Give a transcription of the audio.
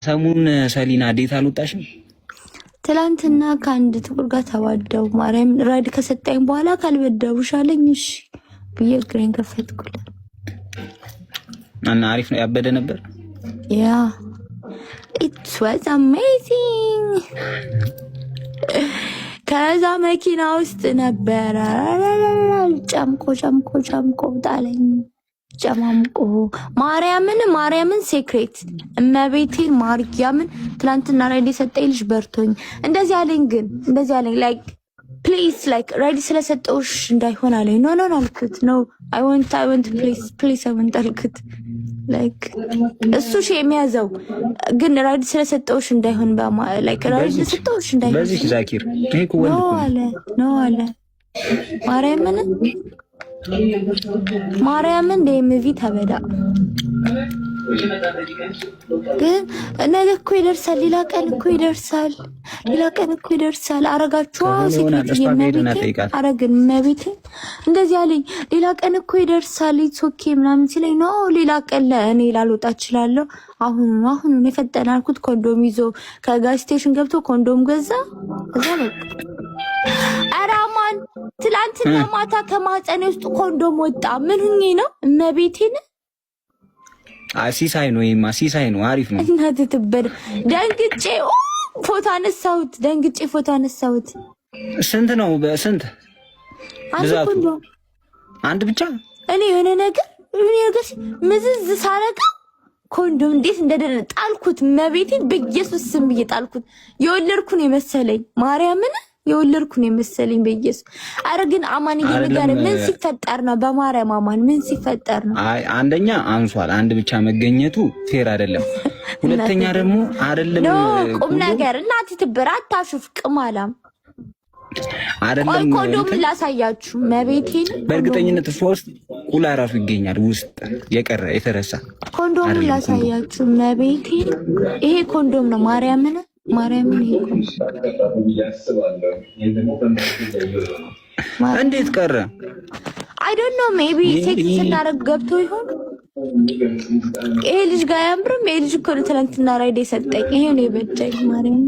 ሰሙን ሰሊና ዴት አልወጣሽም? ትላንትና ከአንድ ጥቁር ጋር ተዋደው ማርያም ራይድ ከሰጠኝ በኋላ ካልበደቡሽ አለኝ። እሺ ብዬ እግሬን ከፈትኩለት እና አሪፍ ነው። ያበደ ነበር። ያ it was amazing። ከዛ መኪና ውስጥ ነበረ ጨምቆ ጣለኝ። ጨማምቆ ማርያምን ሴክሬት እመቤቴን ማርያምን ትላንትና ራይድ የሰጠኝ ልጅ በርቶኝ እንደዚህ አለኝ። ግን እንደዚህ አለኝ ላይክ ፕሊዝ ላይክ ራይድ ስለሰጠውሽ እንዳይሆን አለኝ። ኖ አልኩት። ኖ አይ ዋንት ፕሊዝ አልኩት። ላይክ እሱ የሚያዘው ግን ራይድ ስለሰጠውሽ እንዳይሆን ላይክ ራይድ ስለሰጠውሽ እንዳይሆን በዚህ ዛኪር ይሄ ኖ አለ ማርያምን ዴምቪ ተበዳ ግን ነገ እኮ ይደርሳል። ሌላ ቀን እኮ ይደርሳል። አረጋችሁ ሴክሬት አረግን መቤቴ እንደዚህ አለኝ። ሌላ ቀን እኮ ይደርሳል ኦኬ ምናምን ሲለኝ ነው ሌላ ቀን ለእኔ ላልወጣ እችላለሁ። አሁን የፈጠነ አልኩት። ኮንዶም ይዞ ከጋዝ ስቴሽን ገብቶ ኮንዶም ገዛ። ከዛ በቃ አራማን ትላንትና ማታ ከማህፀኔ ውስጥ ኮንዶም ወጣ። ምን ሁኜ ነው እመቤቴን? አሲሳይ ነው። አሪፍ ነው። እናት ትበድ ደንግጬ ፎቶ አነሳሁት። ስንት ነው? በስንት ብዛቱ? አንድ ብቻ። እኔ የሆነ ነገር ምዝዝ ሳረጋ ኮንዶም እንዴት እንደደነ ጣልኩት። መቤቴን በኢየሱስ ስም ብዬ ጣልኩት። የወለድኩ ነው የመሰለኝ ማርያምን በኢየሱስ። አረ ግን አማን ይገርም። ምን ሲፈጠር ነው? በማርያም አማን ምን ሲፈጠር ነው? አይ አንደኛ አንሷል። አንድ ብቻ መገኘቱ ፌር አይደለም። ሁለተኛ ደግሞ አይደለም ቁም ነገር እናት ትብራ አታሹፍ ቅማላም አይደለም። ኮንዶም ላሳያችሁ መቤቴን። በእርግጠኝነት ሶስት ቁላ ራሱ ይገኛል ውስጥ የቀረ የተረሳ ኮንዶም ላሳያችሁ መቤቴን። ይሄ ኮንዶም ነው ማርያምን እንዴት ቀረ? አይ ዶንት ኖ ሜቢ ሴክስ ስናረግ ገብቶ ይሆን? ይሄ ልጅ ጋር አያምርም? ይሄ ልጅ እኮ ትናንትና ራይድ የሰጠኝ ይሄ ነው የበጃኝ ማርያምን